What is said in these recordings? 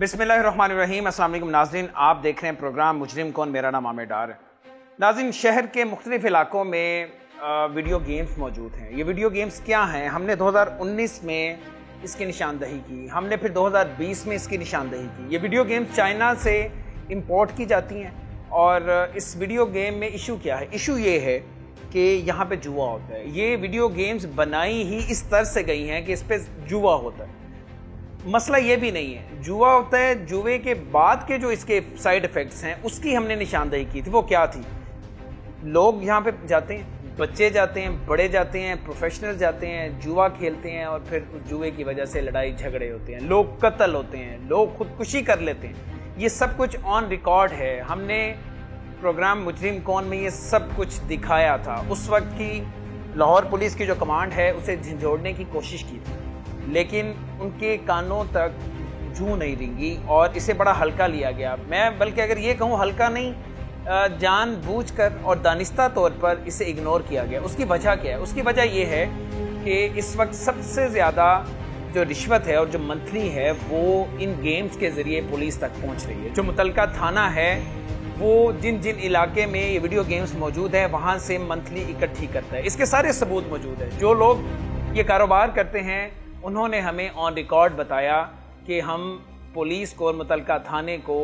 बिस्मिल्लाहिर्रहमानिर्रहीम। अस्सलाम वालेकुम नाज़रीन, आप देख रहे हैं प्रोग्राम मुजरिम कौन। मेरा नाम आमिर डार है। नाज़रीन, शहर के मुख्तलिफ इलाकों में वीडियो गेम्स मौजूद हैं। ये वीडियो गेम्स क्या हैं? हमने 2019 में इसकी निशानदही की, हमने फिर 2020 में इसकी निशानदही की। ये वीडियो गेम्स चाइना से इम्पोर्ट की जाती हैं और इस वीडियो गेम में इशू क्या है? इशू ये है कि यहाँ पे जुआ होता है। ये वीडियो गेम्स बनाई ही इस तरह से गई हैं कि इस पर जुआ होता है। मसला ये भी नहीं है, जुआ होता है। जुए के बाद के जो इसके साइड इफ़ेक्ट्स हैं उसकी हमने निशानदही की थी। वो क्या थी? लोग यहाँ पे जाते हैं, बच्चे जाते हैं, बड़े जाते हैं, प्रोफेशनल जाते हैं, जुआ खेलते हैं और फिर उस जुए की वजह से लड़ाई झगड़े होते हैं, लोग कत्ल होते हैं, लोग खुदकुशी कर लेते हैं। ये सब कुछ ऑन रिकॉर्ड है। हमने प्रोग्राम मुजरिम कौन में ये सब कुछ दिखाया था। उस वक्त की लाहौर पुलिस की जो कमांड है उसे झंझोड़ने की कोशिश की थी, लेकिन उनके कानों तक जूं नहीं रिंगी और इसे बड़ा हल्का लिया गया। मैं बल्कि अगर ये कहूँ हल्का नहीं, जानबूझकर और दानिस्ता तौर पर इसे इग्नोर किया गया। उसकी वजह क्या है? उसकी वजह यह है कि इस वक्त सबसे ज़्यादा जो रिश्वत है और जो मंथली है वो इन गेम्स के ज़रिए पुलिस तक पहुँच रही है। जो मुतलका थाना है वो जिन जिन इलाके में ये वीडियो गेम्स मौजूद है वहाँ से मंथली इकट्ठी करता है। इसके सारे सबूत मौजूद है। जो लोग ये कारोबार करते हैं उन्होंने हमें ऑन रिकॉर्ड बताया कि हम पुलिस को और मुतलका थाने को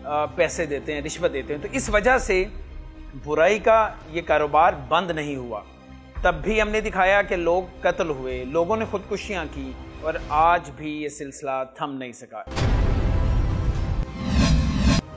पैसे देते हैं, रिश्वत देते हैं। तो इस वजह से बुराई का ये कारोबार बंद नहीं हुआ। तब भी हमने दिखाया कि लोग कत्ल हुए, लोगों ने खुदकुशियां की और आज भी ये सिलसिला थम नहीं सका।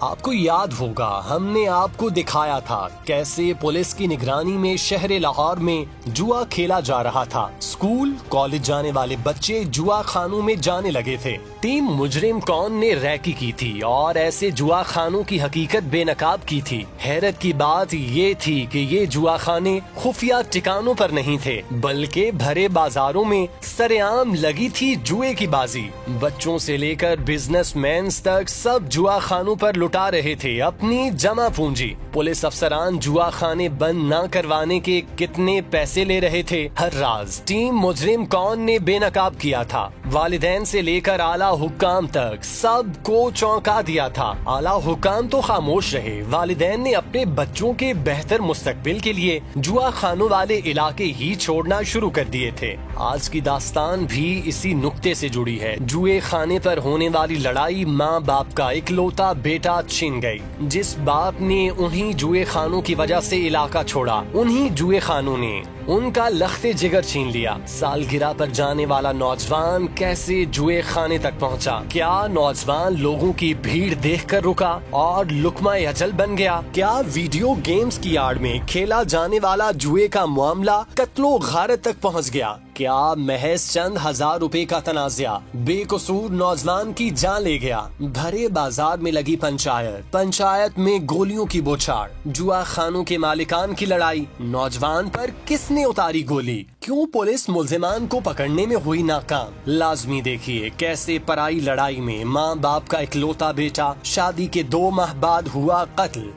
आपको याद होगा, हमने आपको दिखाया था कैसे पुलिस की निगरानी में शहर लाहौर में जुआ खेला जा रहा था। स्कूल कॉलेज जाने वाले बच्चे जुआ खानों में जाने लगे थे। टीम मुजरिम कौन ने रैकी की थी और ऐसे जुआ खानों की हकीकत बेनकाब की थी। हैरत की बात ये थी कि ये जुआ खाने खुफिया ठिकानों पर नहीं थे, बल्कि भरे बाजारों में सरेआम लगी थी जुए की बाजी। बच्चों से लेकर बिजनेसमैन तक सब जुआ खानों पर लुटा रहे थे अपनी जमा पूंजी। पुलिस अफसरान जुआ खाने बंद न करवाने के कितने पैसे ले रहे थे, हर राज टीम मुजरिम कौन ने बेनकाब किया था। वालिदैन से लेकर आला हुक्काम तक सबको चौंका दिया था। आला हुक्काम तो खामोश रहे, वालिदैन ने अपने बच्चों के बेहतर मुस्तकबिल के लिए जुआ खानों वाले इलाके ही छोड़ना शुरू कर दिए थे। आज की दास्तान भी इसी नुक्ते से जुड़ी है। जुए खाने पर होने वाली लड़ाई माँ बाप का इकलौता बेटा छीन गई। जिस बाप ने उन्हीं जुए खानों की वजह से इलाका छोड़ा, उन्हीं जुए खानों ने उनका लख्ते जिगर छीन लिया। सालगिरह पर जाने वाला नौजवान कैसे जुए खाने तक पहुंचा? क्या नौजवान लोगों की भीड़ देखकर रुका और लुकमा अजल बन गया? क्या वीडियो गेम्स की आड़ में खेला जाने वाला जुए का मामला कत्लो गारत तक पहुंच गया? क्या महज चंद हजार रुपए का तनाज़ा बेकसूर नौजवान की जान ले गया? भरे बाजार में लगी पंचायत में गोलियों की बौछार, जुआ खानों के मालिकान की लड़ाई, नौजवान पर किसने उतारी गोली? क्यों पुलिस मुल्जिमान को पकड़ने में हुई नाकाम? लाजमी देखिए कैसे पराई लड़ाई में माँ बाप का इकलौता बेटा शादी के 2 माह बाद हुआ कत्ल।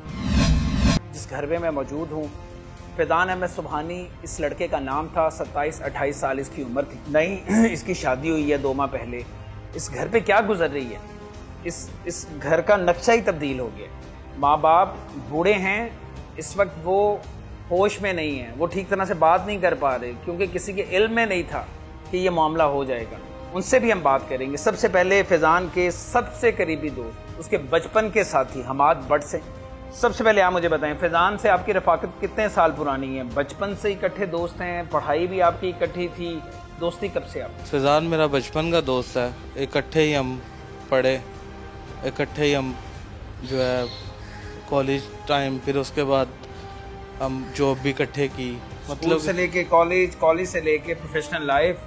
जिस घर में मैं मौजूद हूँ, फैज़ान अहमद सुबहानी इस लड़के का नाम था। 27-28 साल इसकी उम्र थी। नहीं, इसकी शादी हुई है 2 माह पहले। इस घर पे क्या गुजर रही है? इस घर का नक्शा ही तब्दील हो गया। माँ बाप बूढ़े हैं, इस वक्त वो होश में नहीं है, वो ठीक तरह से बात नहीं कर पा रहे क्योंकि किसी के इल्म में नहीं था कि ये मामला हो जाएगा। उनसे भी हम बात करेंगे। सबसे पहले फैज़ान के सबसे करीबी दोस्त, उसके बचपन के साथी हमाद भट्ट से। सबसे पहले आप मुझे बताएं, फैज़ान से आपकी रफ़ाकत कितने साल पुरानी है? बचपन से इकट्ठे दोस्त हैं? पढ़ाई भी आपकी इकट्ठी थी? दोस्ती कब से आप? फैज़ान मेरा बचपन का दोस्त है। इकट्ठे ही हम पढ़े, इकट्ठे ही हम जो है कॉलेज टाइम, फिर उसके बाद हम जॉब भी इकट्ठे की। मतलब से लेके कॉलेज से लेके प्रोफेशनल लाइफ,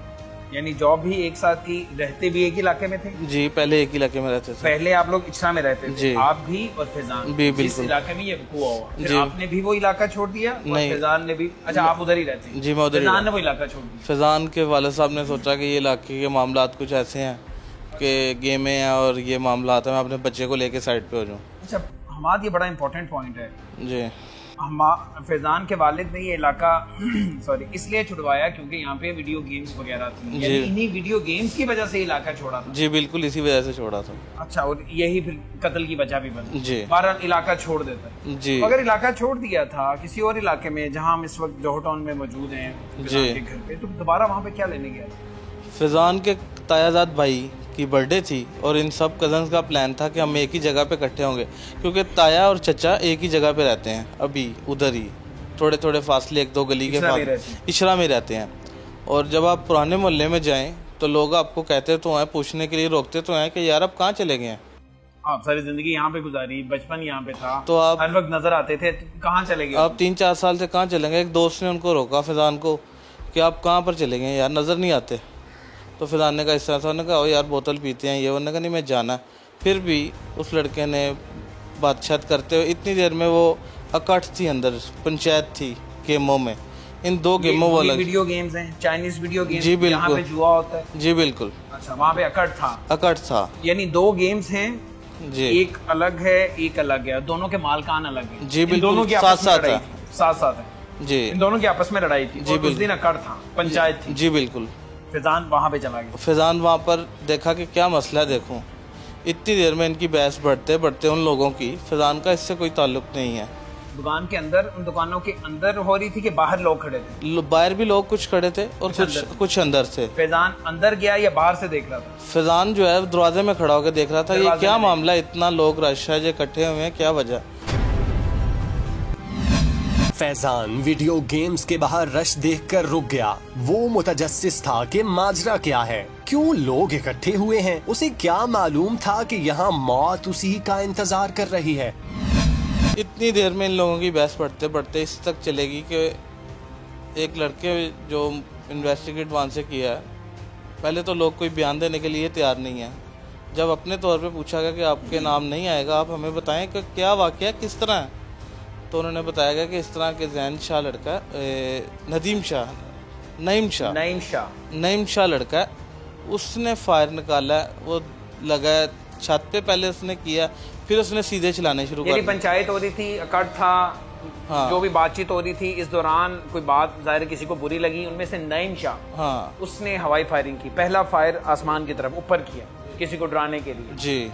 यानी जॉब भी एक साथ की। रहते भी एक ही इलाके में थे? जी, पहले एक इलाके में रहते थे। पहले आप लोग इच्छा में रहते थे? जी। आप भी और फैज़ान भी? जिस इलाके में ये हुआ फिर जी। आपने भी वो इलाका छोड़ दिया? नहीं, फैज़ान ने भी? अच्छा, आप उधर ही रहते हैं? जी, मैं उधर ही। फैज़ान ने वो इलाका छोड़ दिया? फैज़ान के वालिद साहब ने सोचा कि ये इलाके के मामलात कुछ ऐसे हैं कि गेमें हैं और ये मामलात हैं, मैं अपने बच्चे को लेके साइड पे हो जाऊँ। अच्छा हमाद, ये बड़ा इंपॉर्टेंट पॉइंट है। जी। फैजान के वालिद ने ये इलाका सॉरी इसलिए छुड़वाया क्योंकि यहाँ पे वीडियो गेम्स वगैरह थी, यानी इन्हीं वीडियो गेम्स की वजह से इलाका छोड़ा था। जी बिल्कुल, इसी वजह से छोड़ा था। अच्छा, और यही फिर कत्ल की वजह भी बनी। जी, बहरहाल इलाका छोड़ देता है। जी, अगर इलाका छोड़ दिया था किसी और इलाके में जहाँ हम इस वक्त जोहर टाउन में मौजूद हैं जी के घर पे, तो दोबारा वहाँ पे क्या लेने गया? फैजान के तायाजाद भाई की बर्थडे थी और इन सब कजन्स का प्लान था कि हम एक ही जगह पे इकट्ठे होंगे, क्योंकि ताया और चचा एक ही जगह पे रहते हैं अभी, उधर ही थोड़े थोड़े फासले 1-2 गली के पास इशरा में रहते हैं। और जब आप पुराने मोहल्ले में जाएं तो लोग आपको कहते तो हैं, पूछने के लिए रोकते तो हैं कि यार आप कहाँ चले गए हैं, आप सारी जिंदगी यहाँ पे गुजारी, बचपन यहाँ पे था, तो आप हर वक्त नजर आते थे, कहाँ चले गए? आप 3-4 साल से कहाँ चले गए? एक दोस्त ने उनको रोका फैजान को कि आप कहाँ पर चले गए यार, नज़र नहीं आते। तो फैजान ने कहा इस तरह से, उन्होंने कहा ओ यार बोतल पीते हैं ये, उन्होंने कहा नहीं मैं जाना। फिर भी उस लड़के ने बातचीत करते हुए, इतनी देर में वो अकट थी अंदर, पंचायत थी गेमों में, इन 2 गेमों वो वीडियो गेम्स हैं, चाइनीज वीडियो गेम्स। जी बिल्कुल, यहाँ पे जुआ होता है। जी बिल्कुल। अच्छा, वहाँ पे अकट था, यानी 2 गेम्स हैं जी, एक अलग है एक अलग है, दोनों के मालकान अलग हैं। जी बिल्कुल, दोनों की साथ है जी, इन दोनों की आपस में लड़ाई थी। जी उस दिन अकड़ था, पंचायत थी। जी बिल्कुल। फैजान वहाँ पे चला गया। फैजान वहाँ पर देखा कि क्या मसला है, देखूं इतनी देर में इनकी बहस बढ़ते बढ़ते उन लोगों की, फैजान का इससे कोई ताल्लुक नहीं है। दुकान के अंदर, उन दुकानों के अंदर हो रही थी कि बाहर लोग खड़े थे? बाहर भी लोग कुछ खड़े थे और कुछ अंदर थे। फैजान अंदर गया या बाहर से देख रहा था? फैजान जो है दरवाजे में खड़ा होकर देख रहा था, ये क्या मामला, इतना लोग रश है, इकट्ठे हुए हैं, क्या वजह? फैजान वीडियो गेम्स के बाहर रश देखकर रुक गया। वो मुतजस्सिस था कि माजरा क्या है, क्यों लोग इकट्ठे हुए हैं। उसे क्या मालूम था कि यहाँ मौत उसी का इंतजार कर रही है। इतनी देर में इन लोगों की बहस बढ़ते बढ़ते इस तक चलेगी कि एक लड़के जो इन्वेस्टिगेट वहाँ से किया है, पहले तो लोग कोई बयान देने के लिए तैयार नहीं है। जब अपने तौर पे पूछा गया कि आपके नाम नहीं आएगा, आप हमें बताएं कि क्या वाकया किस तरह है, तो उन्होंने बताया गया कि इस तरह के जैन शाह लड़का, नईम शाह लड़का, उसने फायर निकाला, वो लगा छत पे, पहले उसने किया, फिर उसने सीधे चलाने शुरू कर दिए। पंचायत हो रही थी, अकड़ था, हाँ, जो भी बातचीत हो रही थी, इस दौरान कोई बात जाहिर किसी को बुरी लगी, उनमें से नईम शाह, हाँ, उसने हवाई फायरिंग की। पहला फायर आसमान की तरफ ऊपर किया किसी को डराने के लिए। जी।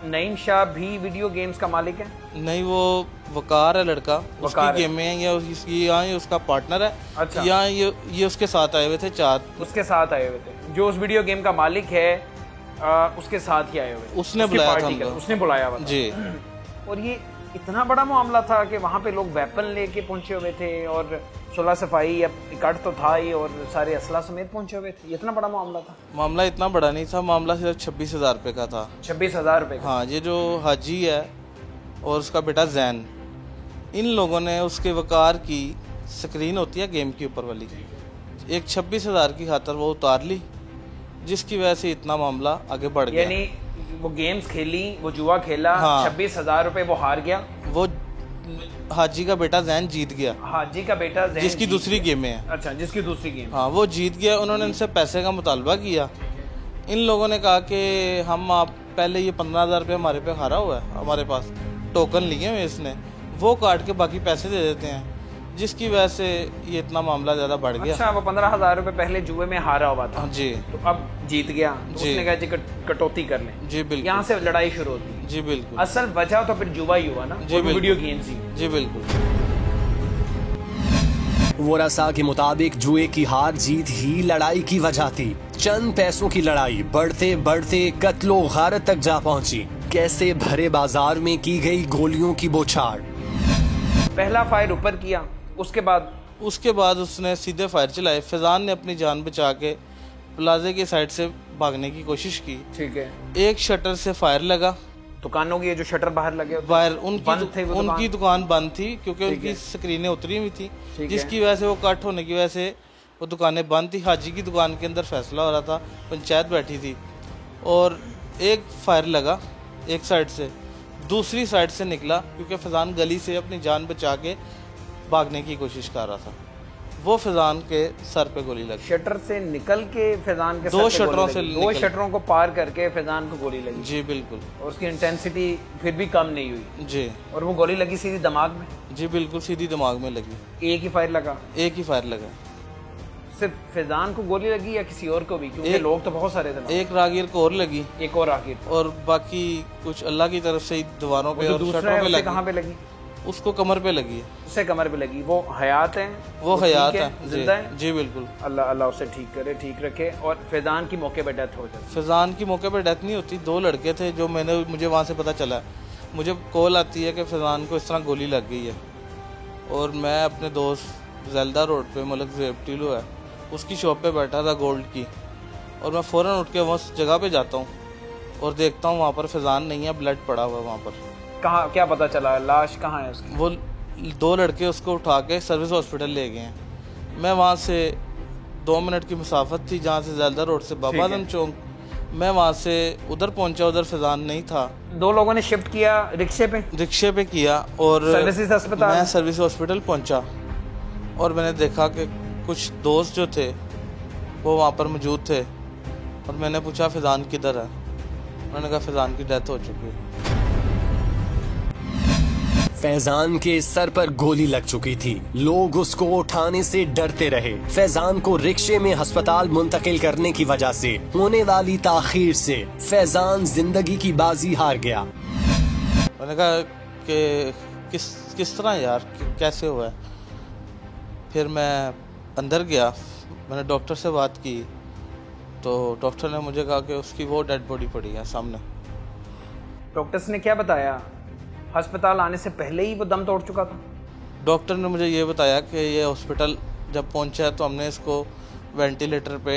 नईम शाह भी वीडियो गेम्स का मालिक है? नहीं, वो वकार है लड़का, उसकी गेमें हैं, या यहाँ उसका पार्टनर है। अच्छा। यहाँ ये उसके साथ आए हुए थे, 4 उसके साथ आए हुए थे। जो उस वीडियो गेम का मालिक है उसके साथ ही आए हुए, उसने बुलाया था, उसने बुलाया हुआ जी। और ये इतना बड़ा मामला था कि वहाँ पे लोग वेपन लेके पहुंचे हुए थे और सुलह सफाई या इकट्ठ तो था ही, और सारे असला समेत पहुंचे हुए थे। इतना बड़ा मामला था? मामला इतना बड़ा नहीं था, मामला सिर्फ 26,000 रुपये का था। 26,000 रुपये? हाँ। ये जो हाजी है और उसका बेटा जैन, इन लोगों ने उसके वकार की स्क्रीन होती है गेम के ऊपर वाली, एक 26,000 की खातर वो उतार ली, जिसकी वजह से इतना मामला आगे बढ़ गया। यानी वो गेम्स खेली, वो जुआ खेला, हाँ, 26,000 रुपए वो हार गया। वो हाजी का बेटा जैन जीत गया। हाजी का बेटा जैन, जिसकी दूसरी गेम है। अच्छा, जिसकी दूसरी गेम, हाँ, वो जीत गया। उन्होंने इनसे पैसे का मुतालबा किया। इन लोगों ने कहा कि हम आप पहले ये 15,000 रुपये हमारे पे हारा हुआ है, हमारे पास टोकन लिए हुए इसने, वो काट के बाकी पैसे दे देते हैं, जिसकी वजह से ये इतना मामला ज्यादा बढ़ गया। अच्छा, वो 15,000 रुपए पहले जुए में हारा हुआ था जी, तो अब जीत गया, तो उसने कहा जी कटौती कर लें जी। बिल्कुल, यहाँ से लड़ाई शुरू होती है जी। बिल्कुल, असल वजह तो फिर जुआ ही हुआ ना जी, वीडियो गेम्स ही जी। बिल्कुल, वरसा के मुताबिक जुए की हार जीत ही लड़ाई की वजह थी। चंद पैसों की लड़ाई बढ़ते बढ़ते कत्लो गारत तक जा पहुंची। कैसे भरे बाजार में की गई गोलियों की बौछार। पहला फायर ऊपर किया, उसके बाद उसने सीधे फायर चलाए। फैजान ने अपनी जान बचा के प्लाजे की साइड से भागने की कोशिश की। ठीक है। एक शटर से फायर लगा, दुकानों की जो शटर बाहर लगे बाहर, उनकी दुकान बंद थी क्योंकि उनकी स्क्रीनें उतरी हुई थी, जिसकी वजह से वो कट होने की वजह से वो दुकानें बंद थी। हाजी की दुकान के अंदर फैसला हो रहा था, पंचायत बैठी थी, और एक फायर लगा एक साइड से, दूसरी साइड से निकला क्योंकि फैजान गली से अपनी जान बचा के भागने की कोशिश कर रहा था। वो फैजान के सर पे गोली लगी। शटर से निकल के फैजान के दो सर पे शटरों गोली से लगी। दो निकल- शटरों को पार करके फैजान को गोली लगी। जी बिल्कुल। और उसकी इंटेंसिटी फिर भी कम नहीं हुई। जी। और वो गोली लगी सीधी दिमाग में? जी बिल्कुल, सीधी दिमाग में लगी। एक ही फायर लगा? एक ही फायर लगा। सिर्फ फैजान को गोली लगी या किसी और को भी? क्योंकि लोग तो बहुत सारे थे। एक रागीर को और लगी। एक और रागीर, और बाकी कुछ अल्लाह की तरफ से दीवारों पे और दूसरा शटरों है पे उसे लगी। कहाँ पे लगी? उसको कमर पे लगी है। उसे कमर पे लगी। वो हयात है? वो हयात ठीक है। जिंदा है? जी बिल्कुल। अल्लाह अल्लाह उसे ठीक करे, ठीक रखे। और फैजान की मौके पे डेथ हो जाती? फैजान की मौके पे डेथ नहीं होती। दो लड़के थे जो मुझे वहाँ से पता चला। मुझे कॉल आती है कि फैजान को इस तरह गोली लग गई है। और मैं अपने दोस्त जैल्दा रोड पे मलक जेबटीलो है उसकी शॉप पे बैठा था गोल्ड की। और मैं फ़ौरन उठ के उस जगह पे जाता हूँ और देखता हूँ वहाँ पर फैजान नहीं है, ब्लड पड़ा हुआ है वहाँ पर। कहाँ, क्या पता चला? लाश कहाँ है उसकी? वो दो लड़के उसको उठा के सर्विस हॉस्पिटल ले गए हैं। मैं वहाँ से 2 मिनट की मुसाफत थी जहाँ से जैल्दा रोड से बाबा आदम चौक। मैं वहाँ से उधर पहुँचा, उधर फैजान नहीं था। दो लोगों ने शिफ्ट किया रिक्शे पे किया और सर्विसेज अस्पताल? मैं सर्विस हॉस्पिटल पहुँचा और मैंने देखा कि कुछ दोस्त जो थे वो वहाँ पर मौजूद थे। और मैंने पूछा फैजान किधर है? उन्होंने कहा फैजान की डेथ हो चुकी है। फैजान के सर पर गोली लग चुकी थी। लोग उसको उठाने से डरते रहे। फैजान को रिक्शे में अस्पताल मुंतकिल करने की वजह से होने वाली ताखीर से फैजान जिंदगी की बाजी हार गया। मैंने कहा कि किस तरह यार, कैसे हुआ है? फिर मैं अंदर गया, मैंने डॉक्टर से बात की तो डॉक्टर ने मुझे कहा कि उसकी वो डेड बॉडी पड़ी है सामने। डॉक्टर्स ने क्या बताया? अस्पताल आने से पहले ही वो दम तोड़ चुका था? डॉक्टर ने मुझे ये बताया कि ये हॉस्पिटल जब पहुंचा तो हमने इसको वेंटिलेटर पे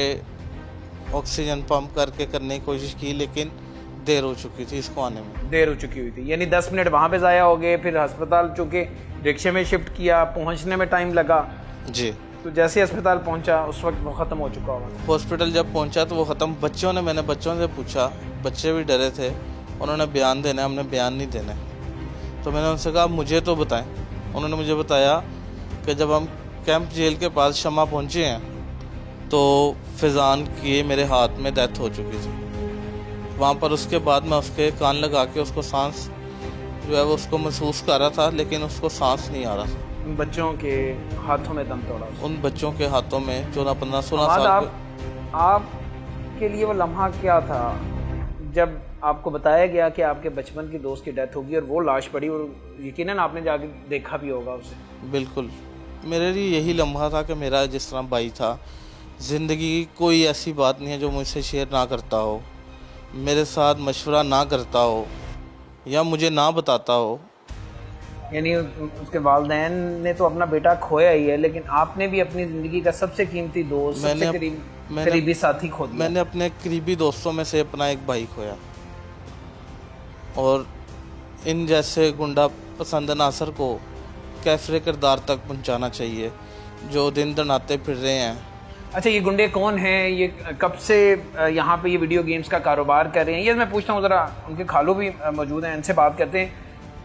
ऑक्सीजन पंप करके करने की कोशिश की, लेकिन देर हो चुकी थी इसको आने में। देर हो चुकी हुई थी, यानी 10 मिनट वहाँ पे ज़ाया हो गए। फिर अस्पताल चूँकि रिक्शे में शिफ्ट किया, पहुँचने में टाइम लगा। जी। तो जैसे अस्पताल पहुँचा उस वक्त वो ख़त्म हो चुका होगा। हॉस्पिटल जब पहुंचा तो वो ख़त्म। मैंने बच्चों से पूछा, बच्चे भी डरे थे। उन्होंने बयान देना है, हमने बयान नहीं देना है। तो मैंने उनसे कहा मुझे तो बताएं। उन्होंने मुझे बताया कि जब हम कैंप जेल के पास शमा पहुंचे हैं तो फैजान की मेरे हाथ में डेथ हो चुकी थी वहाँ पर। उसके बाद मैं उसके कान लगा के उसको सांस जो है वो उसको महसूस कर रहा था, लेकिन उसको सांस नहीं आ रहा था। उन बच्चों के हाथों में दम तोड़ा? उन बच्चों के हाथों में 14-15-16 साल आपके लिए वो लम्हा क्या था जब आपको बताया गया कि आपके बचपन की दोस्त की डेथ होगी और वो लाश पड़ी, और यकीनन आपने जाके देखा भी होगा उसे? बिल्कुल, मेरे लिए यही लम्हा था कि मेरा जिस तरह भाई था। ज़िंदगी की कोई ऐसी बात नहीं है जो मुझसे शेयर ना करता हो, मेरे साथ मशवरा ना करता हो या मुझे ना बताता हो। यानी उसके वालिदैन ने तो अपना बेटा खोया ही है, लेकिन आपने भी अपनी ज़िंदगी का सबसे कीमती दोस्त, सबसे करीबी साथी खो दिया। मैंने अपने करीबी दोस्तों में से अपना एक भाई खोया। और इन जैसे गुंडा पसंद नासर को कैफरे किरदार तक पहुंचाना चाहिए जो दिन दनाते फिर रहे हैं। अच्छा, ये गुंडे कौन हैं? ये कब से यहाँ पे ये वीडियो गेम्स का कारोबार कर रहे हैं? ये मैं पूछता हूँ, ज़रा उनके खालू भी मौजूद हैं, इनसे बात करते हैं।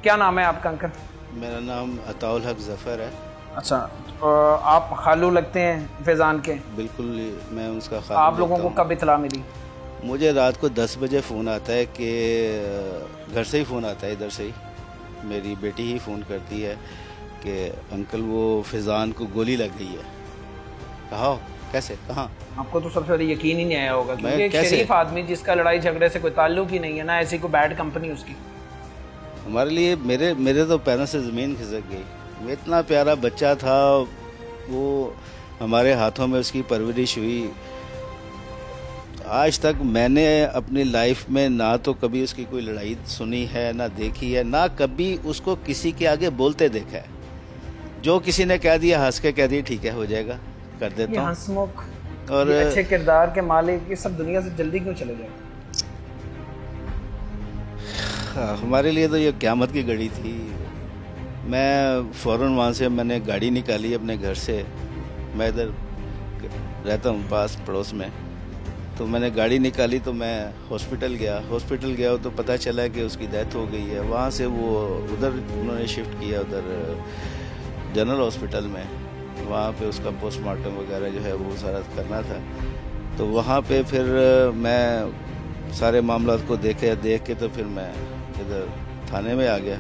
क्या नाम है आपका अंकल? मेरा नाम अताउल हक ज़फ़र है। अच्छा, आप खालू लगते हैं फैज़ान के? बिल्कुल, मैं उसका खालू। आप लोगों को कब इतला मिली? मुझे रात को 10 बजे फ़ोन आता है कि घर से ही फ़ोन आता है, इधर से ही मेरी बेटी ही फ़ोन करती है कि अंकल वो फैज़ान को गोली लग गई है। कहा कैसे, कहाँ? आपको तो सबसे पहले यकीन ही नहीं आया होगा, क्योंकि एक कैसे? शरीफ आदमी जिसका लड़ाई झगड़े से कोई ताल्लुक ही नहीं है, ना ऐसी कोई बैड कंपनी उसकी। हमारे लिए मेरे तो पैरों से ज़मीन खिसक गई। वो इतना प्यारा बच्चा था, वो हमारे हाथों में उसकी परवरिश हुई। आज तक मैंने अपनी लाइफ में ना तो कभी उसकी कोई लड़ाई सुनी है, ना देखी है, ना कभी उसको किसी के आगे बोलते देखा है। जो किसी ने कह दिया हंस के कह दिया ठीक है, हो जाएगा, कर देता हूँ। हंसमुख और ये अच्छे किरदार के मालिक ये सब दुनिया से जल्दी क्यों चले जाए? हमारे लिए तो ये क़यामत की घड़ी थी। मैं फ़ौरन वहाँ से मैंने गाड़ी निकाली अपने घर से। मैं इधर रहता हूँ पास पड़ोस में, तो मैंने गाड़ी निकाली तो मैं हॉस्पिटल गया तो पता चला कि उसकी डेथ हो गई है। वहाँ से वो उधर उन्होंने शिफ्ट किया, उधर जनरल हॉस्पिटल में। वहाँ पे उसका पोस्टमार्टम वगैरह जो है वो सारा करना था। तो वहाँ पे फिर मैं सारे मामला को देख के तो फिर मैं इधर थाने में आ गया।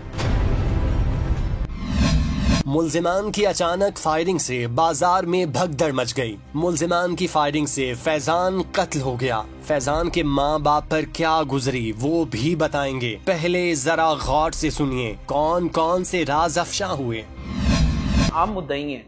मुल्जिमान की अचानक फायरिंग से बाजार में भगदड़ मच गई। मुल्जिमान की फायरिंग से फैजान कत्ल हो गया। फैजान के माँ बाप पर क्या गुजरी वो भी बताएंगे। पहले जरा गौर से सुनिए कौन कौन से राज अफशा हुए। आप मुद्दई हैं,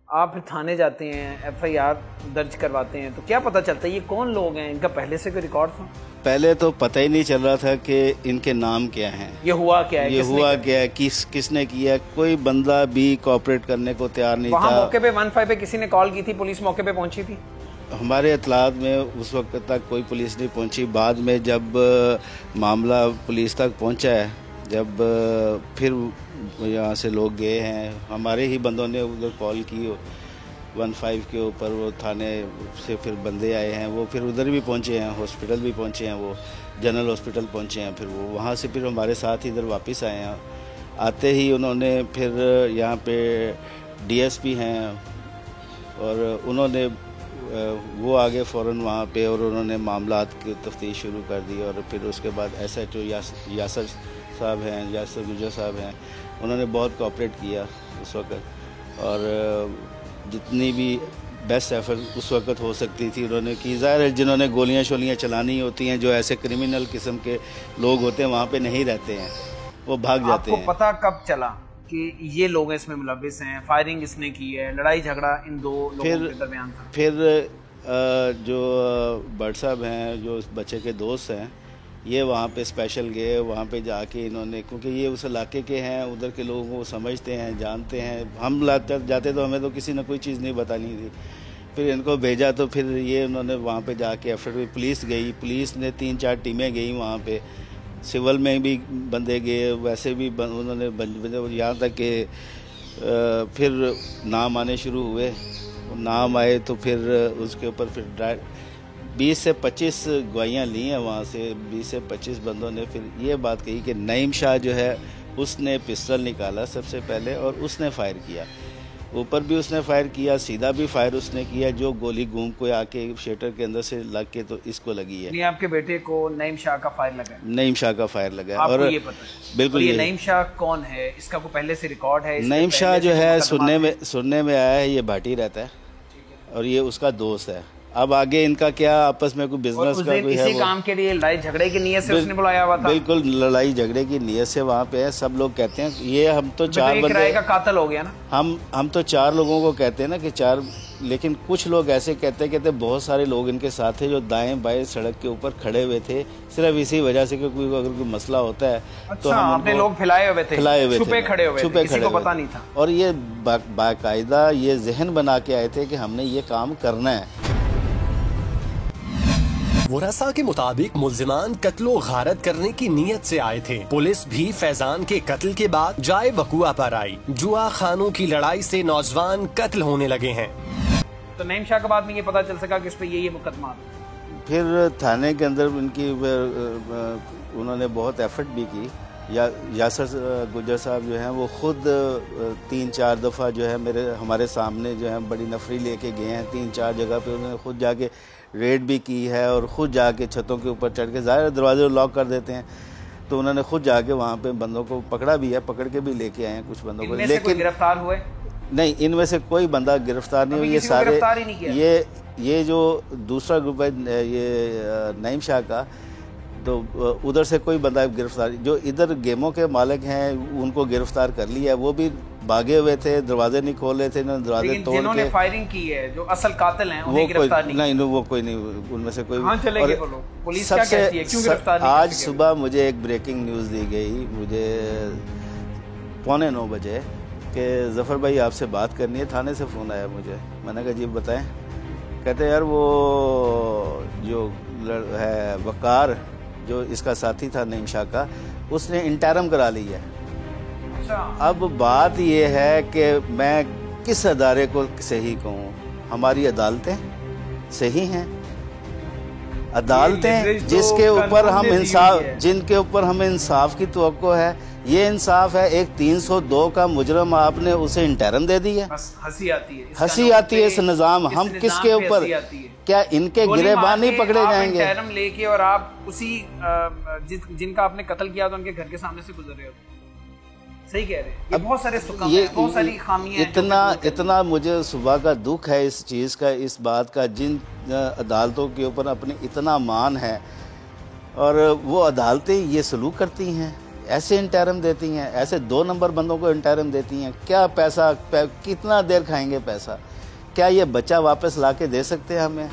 आप फिर थाने जाते हैं, FIR दर्ज करवाते हैं, तो क्या पता चलता है ये कौन लोग हैं? इनका पहले से कोई रिकॉर्ड था? पहले तो पता ही नहीं चल रहा था कि इनके नाम क्या हैं, ये हुआ क्या है, किसने किया। कोई बंदा भी कोऑपरेट करने को तैयार नहीं वहाँ था। मौके पे 15 पे किसी ने कॉल की थी, पुलिस मौके पे पहुंची थी? हमारे इतलात में उस वक्त तक कोई पुलिस नहीं पहुंची। बाद में जब मामला पुलिस तक पहुंचा है, जब फिर यहाँ से लोग गए हैं, हमारे ही बंदों ने उधर कॉल की 15 के ऊपर, वो थाने से फिर बंदे आए हैं, वो फिर उधर भी पहुँचे हैं, हॉस्पिटल भी पहुँचे हैं, वो जनरल हॉस्पिटल पहुँचे हैं। फिर वो वहाँ से फिर हमारे साथ इधर वापस आए हैं। आते ही उन्होंने फिर यहाँ पे DSP हैं और उन्होंने वो आगे फ़ौरन वहाँ पे और उन्होंने मामलात की तफ्तीश शुरू कर दी। और फिर उसके बाद SHO यासर साहब हैं, यासर गुजर साहब हैं, उन्होंने बहुत कोऑपरेट किया उस वक्त। और जितनी भी बेस्ट एफर्ट उस वक्त हो सकती थी उन्होंने की। ज़ाहिर है जिन्होंने गोलियां शोलियां चलानी होती हैं, जो ऐसे क्रिमिनल किस्म के लोग होते हैं वहाँ पे नहीं रहते हैं, वो भाग जाते हैं। आपको पता कब चला कि ये लोग इसमें मुलविस हैं? फायरिंग इसने की है, लड़ाई झगड़ा इन दो लोगों के दरमियान था? फिर जो भट्ट साहब हैं, जो बच्चे के दोस्त हैं, ये वहाँ पे स्पेशल गए। वहाँ पे जाके इन्होंने, क्योंकि ये उस इलाके के हैं, उधर के लोगों को समझते हैं, जानते हैं। हम जाते तो हमें तो किसी ने कोई चीज़ नहीं बतानी थी। फिर इनको भेजा तो फिर ये उन्होंने वहाँ पे जाके एफर्ट, पुलिस गई, पुलिस ने 3-4 टीमें गई वहाँ पे, सिविल में भी बंदे गए, वैसे भी उन्होंने यहाँ तक कि फिर नाम आने शुरू हुए। नाम आए तो फिर उसके ऊपर फिर 20 से 25 गवाहियाँ ली हैं वहाँ से। 20 से 25 बंदों ने फिर ये बात कही कि नईम शाह जो है उसने पिस्टल निकाला सबसे पहले और उसने फायर किया। ऊपर भी उसने फायर किया, सीधा भी फायर उसने किया। जो गोली घूम को आके शेटर के अंदर से लग के तो इसको लगी है। आपके बेटे को नईम शाह का फायर लगा? नईम शाह का फायर लगा। और ये पता बिल्कुल ये नईम शाह कौन है? इसका कोई पहले से रिकॉर्ड है? नईम शाह जो है सुनने में आया है ये भाटी रहता है और ये उसका दोस्त है। अब आगे इनका क्या आपस में कोई बिजनेस का कोई है, इसी काम के लिए लड़ाई झगड़े की नीयत से उसने बुलाया हुआ था? बिल्कुल लड़ाई झगड़े की नीयत से वहाँ पे है। सब लोग कहते हैं ये हम तो 4 बंदे का कातिल हो गया ना। हम तो 4 लोगों को कहते हैं ना कि 4, लेकिन कुछ लोग ऐसे कहते बहुत सारे लोग इनके साथ थे जो दाएं बाएं सड़क के ऊपर खड़े हुए थे, सिर्फ इसी वजह से कि अगर कोई मसला होता है तो हम अपने लोग खिलाए हुए थे, छुपे खड़े हुए थे, किसी को पता नहीं था। और ये बाकायदा ये जहन बना के आए थे कि हमने ये काम करना है। मुरसा के मुताबिक मुल्जिमान कत्लो गारत करने की नीयत से आए थे। पुलिस भी फैजान के कत्ल के बाद जाए वकुआ पर आई। जुआ खानों की लड़ाई से नौजवान कत्ल होने लगे हैं। तो नईम शाह के बाद में ये पता चल सका कि इस पे ये मुकदमा। फिर थाने के अंदर उनकी उन्होंने बहुत एफर्ट भी की। यासर गुजर साहब जो हैं वो खुद 3-4 दफ़ा जो है हमारे सामने जो है बड़ी नफरी लेके गए हैं। 3-4 जगह पे उन्होंने खुद जाके रेड भी की है और ख़ुद जाके छतों के ऊपर चढ़ के, ज़ाहिर दरवाजे लॉक कर देते हैं, तो उन्होंने खुद जाके वहाँ पे बंदों को पकड़ा भी है, पकड़ के भी लेके आए हैं कुछ बंदों को। लेकिन गिरफ्तार हुए नहीं? इनमें से कोई बंदा गिरफ्तार नहीं हुआ। ये सारे ये जो दूसरा ग्रुप है ये नईम शाह का, तो उधर से कोई बंदा गिरफ्तार, जो इधर गेमों के मालिक हैं उनको गिरफ्तार कर लिया। वो भी भागे हुए थे, दरवाजे नहीं खोल रहे थे, दरवाजे तोड़ के। जिन्होंने फायरिंग की है, जो असल कातिल हैं, उन्हें गिरफ्तार नहीं? वो कोई नहीं, उनमें से कोई। पुलिस क्या कहती है, क्यों गिरफ्तार नहीं? आज सुबह मुझे एक ब्रेकिंग न्यूज़ दी गई, मुझे 8:45 बजे, कि जफ़र भाई आपसे बात करनी है। थाने से फ़ोन आया मुझे। मैंने कहा जी बताएं। कहते यार वो जो है वकार, जो इसका साथी था नईम शाह का, उसने इंटरम करा ली है। अब बात यह है कि मैं किस अदारे को सही कहूँ? हमारी अदालतें सही हैं, अदालतें जिसके ऊपर हम इंसाफ, जिनके ऊपर हमें इंसाफ की तवक्को है, ये इंसाफ है। एक 302 का मुजरम आपने उसे इंटरम दे दी है। हंसी आती है, हंसी आती है इस निजाम, हम किसके ऊपर, क्या इनके गिरेबान नहीं पकड़े जाएंगे? इंटरम लेके और आप उसी जिनका आपने कत्ल किया था उनके घर के सामने से गुजर रहे हो। सही कह रहे हैं, ये बहुत सारे सुकम है, बहुत सारी खामियां हैं। इतना मुझे सुबह का दुख है इस चीज़ का, इस बात का, जिन अदालतों के ऊपर अपने इतना मान है और वो अदालतें ये सलूक करती हैं, ऐसे इंटरम देती हैं, ऐसे 2 नंबर बंदों को इंटरम देती हैं। क्या पैसा कितना देर खाएंगे पैसा? क्या ये बच्चा वापस ला के दे सकते हैं हमें?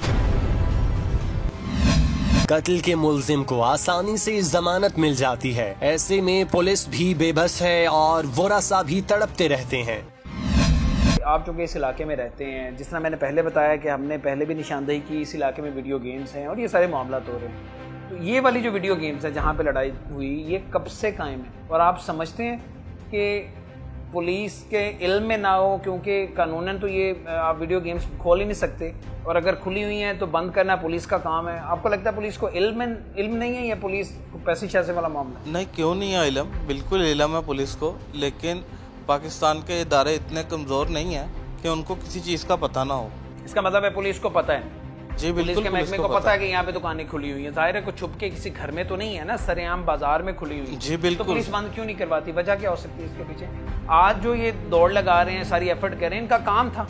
कत्ल के मुल्जिम को आसानी से जमानत मिल जाती है, ऐसे में पुलिस भी बेबस है और वोरासा भी तड़पते रहते हैं। आप चूँकि इस इलाके में रहते हैं, जिस तरह मैंने पहले बताया कि हमने पहले भी निशानदेही की, इस इलाके में वीडियो गेम्स हैं और ये सारे मामला हो रहे हैं। तो ये वाली जो वीडियो गेम्स है जहाँ पे लड़ाई हुई, ये कब से कायम है? और आप समझते हैं कि पुलिस के इल्म में ना हो, क्योंकि कानूनन तो ये आप वीडियो गेम्स खोल ही नहीं सकते, और अगर खुली हुई हैं तो बंद करना पुलिस का काम है। आपको लगता है पुलिस को इल्म नहीं है, या पुलिस को पैसे शैसे वाला मामला? नहीं, क्यों नहीं है इल्म, बिल्कुल इल्म है पुलिस को, लेकिन पाकिस्तान के इदारे इतने कमज़ोर नहीं हैं कि उनको किसी चीज़ का पता ना हो। इसका मतलब है पुलिस को पता है? जी बिल्कुल, पुलिस के महकमे को पता है कि यहाँ पे दुकानें खुली हुई हैं। जाहिर है कुछ छुप के किसी घर में तो नहीं है ना, सरेआम बाजार में खुली हुई। जी बिल्कुल। तो पुलिस बंद क्यों नहीं करवाती? वजह क्या हो सकती है इसके पीछे? आज जो ये दौड़ लगा रहे हैं, सारी एफर्ट कर रहे हैं, इनका काम था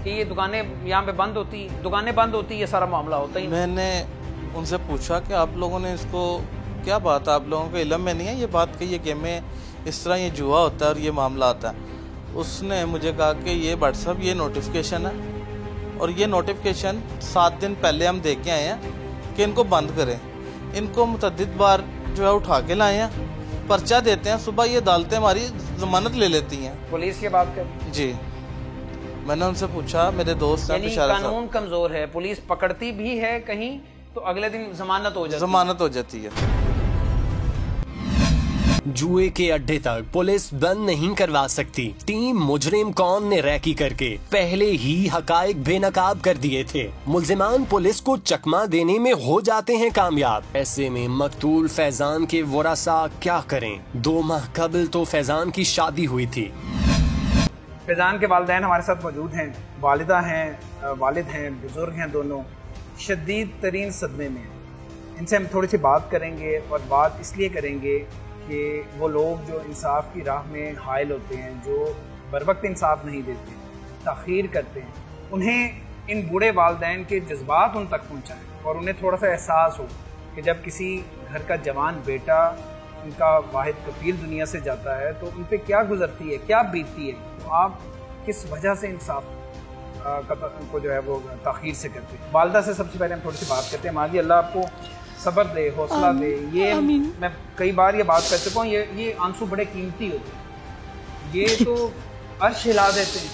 कि ये दुकानें यहाँ पे बंद होती, दुकानें बंद होती, ये सारा मामला होता ही। मैंने उनसे पूछा कि आप लोगों ने इसको, क्या बात है, आप लोगों को इल्म में नहीं है ये बात कि ये गेम में इस तरह ये जुआ होता है और ये मामला आता है? उसने मुझे कहा कि ये व्हाट्सअप ये नोटिफिकेशन है और ये नोटिफिकेशन 7 दिन पहले हम देख के आए हैं कि इनको बंद करें। इनको मुतअद्दिद बार जो है उठा के लाए हैं, पर्चा देते हैं, सुबह ये अदालतें हमारी जमानत ले लेती हैं। पुलिस की बात कर जी, मैंने उनसे पूछा, मेरे दोस्त हैं, कानून कमजोर है, पुलिस पकड़ती भी है कहीं तो अगले दिन जमानत हो जाती है। जुए के अड्डे तक पुलिस बंद नहीं करवा सकती। टीम मुजरिम कौन ने रैकी करके पहले ही हकाइक बेनकाब कर दिए थे। मुल्जिमान पुलिस को चकमा देने में हो जाते हैं कामयाब। ऐसे में मकतूल फैजान के वरासा क्या करें? 2 माह कबल तो फैजान की शादी हुई थी। फैजान के वालिदैन हमारे साथ मौजूद हैं, वालिदा हैं, वालिद हैं, बुजुर्ग हैं, दोनों शदीद तरीन सदमे में। इनसे हम थोड़ी सी बात करेंगे और बात इसलिए करेंगे कि वो लोग जो इंसाफ की राह में हायल होते हैं, जो बर वक्त इंसाफ नहीं देते, ताख़ीर करते हैं, उन्हें इन बूढ़े वालिदैन के जज्बात उन तक पहुँचाएँ और उन्हें थोड़ा सा एहसास हो कि जब किसी घर का जवान बेटा, उनका वाहिद कफील दुनिया से जाता है तो उन पर क्या गुजरती है, क्या बीतती है। तो आप किस वजह से इंसाफ को जो है वो ताख़ीर से करते हैं? वालदा से सबसे पहले हम थोड़ी सी बात करते हैं। माँ जी, अल्लाह आपको सब्र दे, हौसला दे। ये मैं कई बार ये बात कर चुका हूँ, ये आंसू बड़े कीमती होते हैं, ये तो अर्श हिला देते हैं।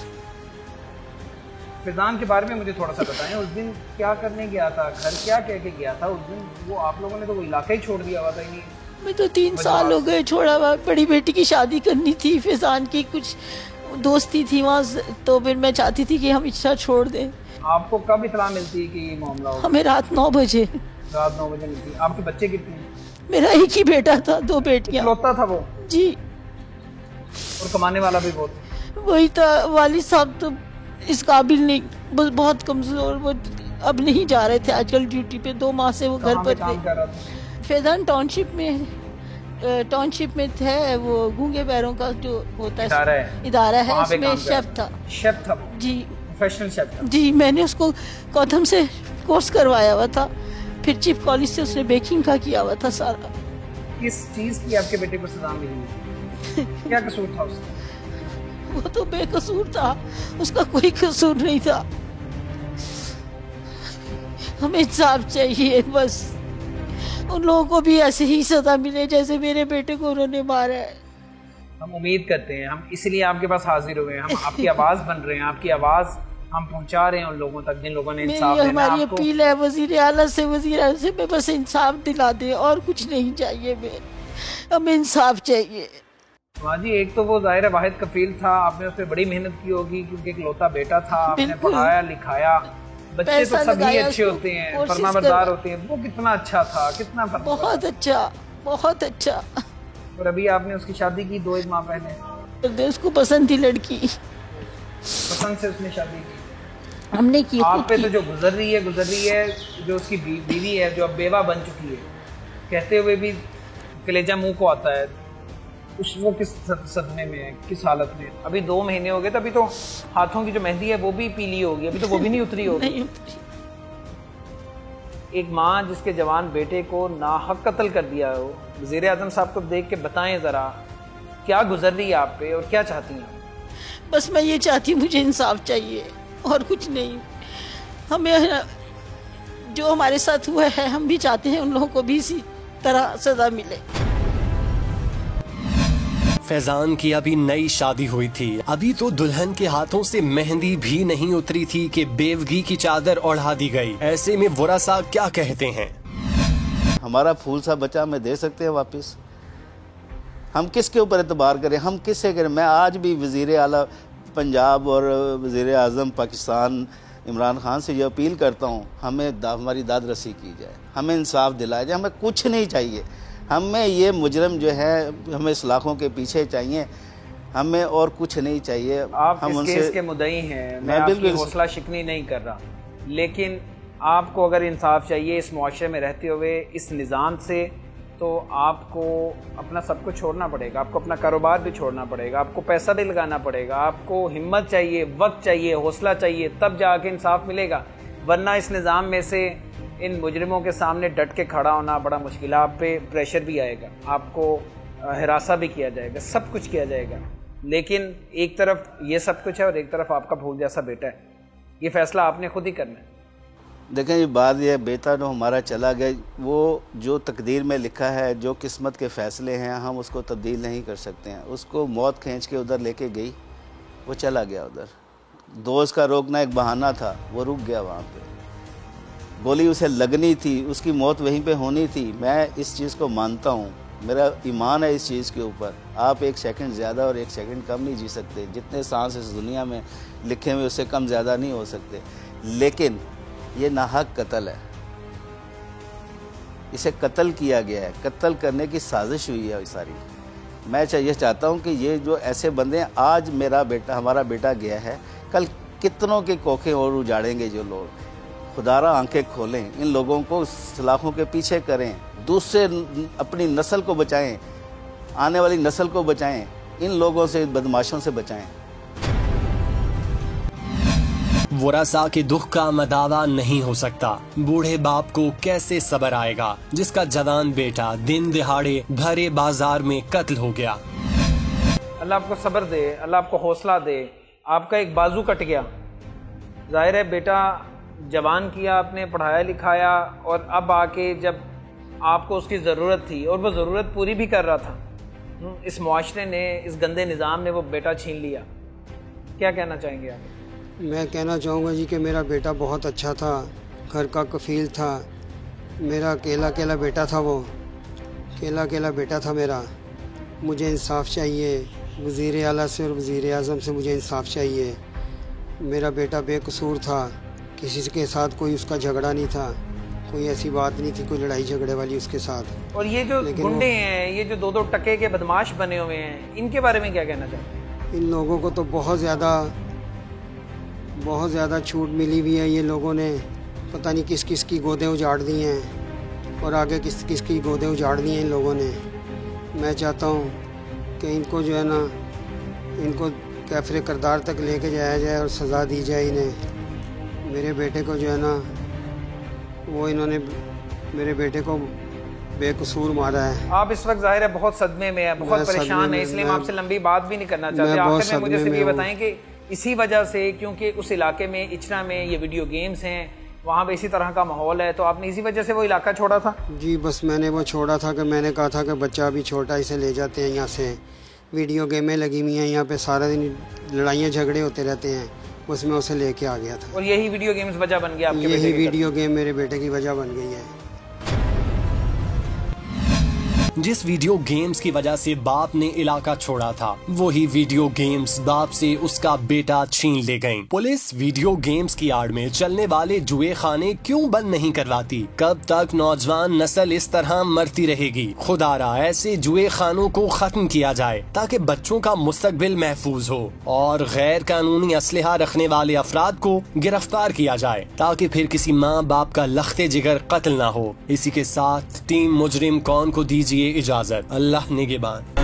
फैजान के बारे में मुझे थोड़ा सा बताएं, उस दिन क्या करने गया था, घर क्या कह के गया था उस दिन? वो आप लोगों ने तो वो इलाका ही छोड़ दिया हुआ था। नहीं, मैं तो 3 साल हो गए छोड़ा हुआ। बड़ी बेटी की शादी करनी थी, फैजान की कुछ दोस्ती थी वहाँ, तो फिर मैं चाहती थी कि हम इच्छा छोड़ दें। आपको कब इतला मिलती है कि ये मामला हो? हमें रात 9 बजे। रात 9 बजे मिलती। आपके बच्चे कितने हैं? मेरा एक ही बेटा था, 2 बेटियां। इकलौता था वो? जी। और कमाने वाला भी बहुत? वही था। वालिद साहब तो इस काबिल नहीं, बहुत कमजोर, वो अब नहीं जा रहे थे आजकल ड्यूटी पे। 2 माह से वो घर पर थे। फैजान टाउनशिप में थे, वो गूंगे पैरों का जो होता है इदारा है, उसमें शेफ था जी, प्रोफेशनल शेफ था जी। मैंने उसको कौथम से कोर्स करवाया हुआ था, फिर चीफ कॉलेज से उसने बेकिंग का किया हुआ था सारा। किस चीज की आपके बेटे को सजा मिली? क्या कसूर था उसका? वो तो बेकसूर था, उसका कोई कसूर नहीं था। हमें इंसाफ चाहिए बस। उन लोगों को भी ऐसे ही सजा मिले जैसे मेरे बेटे को उन्होंने मारा है। हम उम्मीद करते हैं, हम इसलिए आपके पास हाजिर हुए हैं, हम आपकी आवाज़ बन रहे हैं, आपकी आवाज़ हम पहुंचा रहे हैं उन लोगों तक जिन लोगों ने इंसाफ देना। हमारी अपील है वज़ीर आला से, वज़ीर आला से बस इंसाफ दिला दे, और कुछ नहीं चाहिए, हमें इंसाफ चाहिए। हाँ जी, एक तो वो ज़ाहिर है वाहिद कफील था, आपने उस पर बड़ी मेहनत की होगी क्योंकि इकलौता बेटा था, आपने पढ़ाया लिखाया, बच्चे पैसा तो सभी लगाया अच्छे उसको, होते हैं, कोशिश फरमाबरदार कर- होते हैं, वो कितना अच्छा था, कितना बहुत अच्छा, बहुत अच्छा। और अभी आपने उसकी शादी की 2 माह पहले, तो उसको पसंद थी लड़की, पसंद से उसने शादी की। हमने की। आप पे तो जो गुजर रही है, जो उसकी बीवी है, जो अब बेवा बन चुकी है, कहते हुए भी कलेजा मुंह को आता है। वो किस सदमे में है, किस हालत में? अभी 2 महीने हो गए, तो अभी तो हाथों की जो मेहंदी है वो भी पीली होगी, अभी तो वो भी नहीं उतरी होगी। नहीं उतरी। एक माँ जिसके जवान बेटे को नाहक कत्ल कर दिया हो, वज़ीर आज़म साहब को देख के बताएं ज़रा क्या गुजर रही है आप पे और क्या चाहती हैं? बस मैं ये चाहती हूँ, मुझे इंसाफ चाहिए और कुछ नहीं। हमें जो हमारे साथ हुआ है, हम भी चाहते हैं उन लोगों को भी इसी तरह सजा मिले। फैजान की अभी नई शादी हुई थी, अभी तो दुल्हन के हाथों से मेहंदी भी नहीं उतरी थी कि बेवगी की चादर ओढ़ा दी गई। ऐसे में वरासा क्या कहते हैं? हमारा फूल सा बच्चा हमें दे सकते हैं वापस? हम किसके ऊपर एतबार करें, हम किससे करें? मैं आज भी वज़ीर आला पंजाब और वज़ीर आज़म पाकिस्तान इमरान खान से ये अपील करता हूँ, हमारी दाद रसी की जाए, हमें इंसाफ दिलाया जाए। हमें कुछ नहीं चाहिए, हमें ये मुजरम जो है, हमें सलाखों के पीछे चाहिए, हमें और कुछ नहीं चाहिए। आप हम इस उनसे केस के मुद्दई हैं, मैं आपकी हौसला शिकनी नहीं कर रहा, लेकिन आपको अगर इंसाफ चाहिए इस मुआशरे में रहते हुए, इस निज़ाम से, तो आपको अपना सब कुछ छोड़ना पड़ेगा, आपको अपना कारोबार भी छोड़ना पड़ेगा, आपको पैसा भी लगाना पड़ेगा, आपको हिम्मत चाहिए, वक्त चाहिए, हौसला चाहिए, तब जाके इंसाफ मिलेगा। वरना इस निज़ाम में से इन मुजरिमों के सामने डट के खड़ा होना बड़ा मुश्किल है। आप पे प्रेशर भी आएगा, आपको हिरासा भी किया जाएगा, सब कुछ किया जाएगा, लेकिन एक तरफ ये सब कुछ है और एक तरफ आपका फूल जैसा बेटा है। ये फैसला आपने खुद ही करना है। देखें, ये बात ये बेटा जो हमारा चला गया, वो जो तकदीर में लिखा है, जो किस्मत के फ़ैसले हैं, हम उसको तब्दील नहीं कर सकते हैं। उसको मौत खींच के उधर लेके गई, वो चला गया उधर। दोस्त का रोकना एक बहाना था, वो रुक गया वहाँ पे। गोली उसे लगनी थी, उसकी मौत वहीं पे होनी थी। मैं इस चीज़ को मानता हूँ, मेरा ईमान है इस चीज़ के ऊपर। आप 1 सेकंड ज़्यादा और 1 सेकंड कम नहीं जी सकते, जितने सांस इस दुनिया में लिखे हुए उससे कम ज़्यादा नहीं हो सकते। लेकिन ये नाहक कत्ल है, इसे कत्ल किया गया है, कत्ल करने की साजिश हुई है सारी। मैं ये चाहता हूँ कि ये जो ऐसे बंदे हैं, आज मेरा बेटा, हमारा बेटा गया है, कल कितनों के कोखे और उजाड़ेंगे जो लोग। खुदारा आंखें खोलें, इन लोगों को सलाखों के पीछे करें, दूसरे अपनी नस्ल को बचाएं, आने वाली नस्ल को बचाएं, इन लोगों से, बदमाशों से बचाएं। वरासा के दुख का मदावा नहीं हो सकता। बूढ़े बाप को कैसे सब्र आएगा जिसका जवान बेटा दिन दिहाड़े भरे बाजार में कत्ल हो गया। अल्लाह आपको सब्र दे, अल्लाह आपको हौसला दे। आपका एक बाजू कट गया, जाहिर है बेटा जवान किया आपने, पढ़ाया लिखाया, और अब आके जब आपको उसकी ज़रूरत थी और वो ज़रूरत पूरी भी कर रहा था, इस मुआशरे ने, इस गंदे निज़ाम ने वो बेटा छीन लिया। क्या कहना चाहेंगे आप? मैं कहना चाहूँगा जी कि मेरा बेटा बहुत अच्छा था, घर का कफील था, मेरा अकेला बेटा था, वो अकेला बेटा था मेरा। मुझे इंसाफ चाहिए, वज़ीर आला से और वज़ीर आज़म से मुझे इंसाफ चाहिए। मेरा बेटा बेकसूर था, किसी के साथ कोई उसका झगड़ा नहीं था, कोई ऐसी बात नहीं थी, कोई लड़ाई झगड़े वाली उसके साथ। और ये जो गुंडे हैं, ये जो 2-2 टके के बदमाश बने हुए हैं, इनके बारे में क्या कहना चाहते हैं? इन लोगों को तो बहुत ज़्यादा छूट मिली हुई है। ये लोगों ने पता नहीं किस किस की गोदें उजाड़ दी हैं और आगे किस किस की गोदें उजाड़ दी हैं इन लोगों ने। मैं चाहता हूँ कि इनको जो है ना, इनको कैफरे करदार तक लेके जाया जाए और सज़ा दी जाए इन्हें। मेरे बेटे को जो है ना, वो इन्होंने मेरे बेटे को बेकसूर मारा है। आप इस वक्त जाहिर है बहुत सदमे में है, बहुत परेशान है, इसलिए मैं आपसे लंबी बात भी नहीं करना चाहते। आखिर में मुझे सिर्फ ये बताएं कि इसी वजह से, क्योंकि उस इलाके में, इचना में ये वीडियो गेम्स हैं, वहाँ पे इसी तरह का माहौल है, तो आपने इसी वजह से वो इलाका छोड़ा था? जी बस मैंने वो छोड़ा था कि मैंने कहा था कि बच्चा अभी छोटा, इसे ले जाते हैं यहाँ से। वीडियो गेमें लगी हुई हैं यहाँ पे, सारा दिन लड़ाइयाँ झगड़े होते रहते हैं, उसमें उसे लेके आ गया था। और यही वीडियो गेम्स वजह बन गया आपके बेटे की? यही वीडियो गेम मेरे बेटे की वजह बन गई है। जिस वीडियो गेम्स की वजह से बाप ने इलाका छोड़ा था, वही वीडियो गेम्स बाप से उसका बेटा छीन ले गईं। पुलिस वीडियो गेम्स की आड़ में चलने वाले जुए खाने क्यों बंद नहीं करवाती? कब तक नौजवान नस्ल इस तरह मरती रहेगी? खुदारा ऐसे जुए खानों को खत्म किया जाए ताकि बच्चों का मुस्तकबिल महफूज हो और गैर कानूनी असलहा रखने वाले अफराद को गिरफ्तार किया जाए ताकि फिर किसी माँ बाप का लख्ते जिगर कत्ल ना हो। इसी के साथ टीम मुजरिम कौन को दीजिए इजाजत। अल्लाह निगहबान।